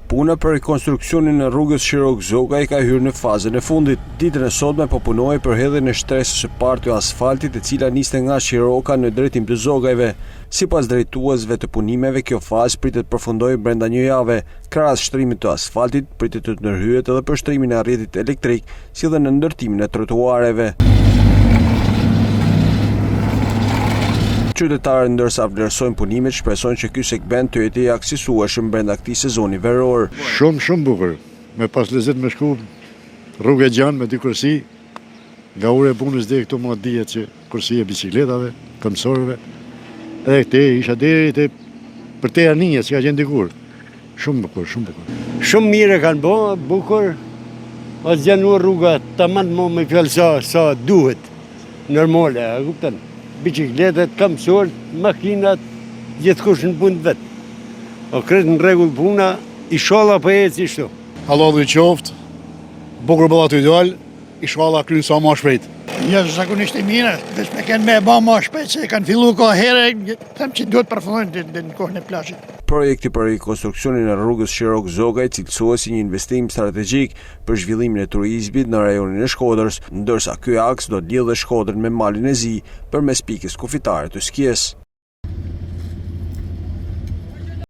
Puna për rekonstruksionin e rrugës Shirok-Zogaj ka hyrë në fazën e fundit. Ditën e sotme po punohej për hedhjen e shtresës së parë të asfaltit, e cila niste nga Shiroka në drejtim të Zogajve. Sipas drejtuesve të punimeve, kjo fazë pritet përfundojë brenda një jave. Krahas shtrimit të asfaltit, pritet të ndërhyet edhe për shtrimin e rrjetit elektrik, si dhe në ndërtimin e trotuareve. Qytetarët ndërsa vlerësojnë punimet, shpresojnë që ky segment të jetë i aksisueshëm brenda këtij sezoni veror. Shumë bukur. Me pas lezet me shku rrugë e gjanë me dy kursi, nga ure e punës dhe këtu më dihet që kursi e bicikletave, këmsorëve. Edhe këte isha deri te për te aninja, që ka qenë dikur. Shumë bukur. Shumë mire kanë bukur. O zjanuar rruga tamam me fjallë sa duhet. Normale, a kupton? Bicikletet, kamësorët, makinat, gjithkush në punë vetë. O kretë në regull puna, i shala për e si shtu. Allah dhe i qoftë, bukur bëllat të ideal, i shala krynë sa ma shpejt. Zakonisht e mire, veç me kanë me ba ma shpejt, se kanë fillu ka here, them që duhet përfundojnë në kohën e plazhit. Projekti për rekonstruksionin e rrugës Shirok-Zogaj cilësohet si një investim strategjik për zhvillimin e turizmit në rajonin e Shkodrës, ndërsa ky aks do të lidhë Shkodrën me Malin e Zi përmes pikës kufitare të Skies.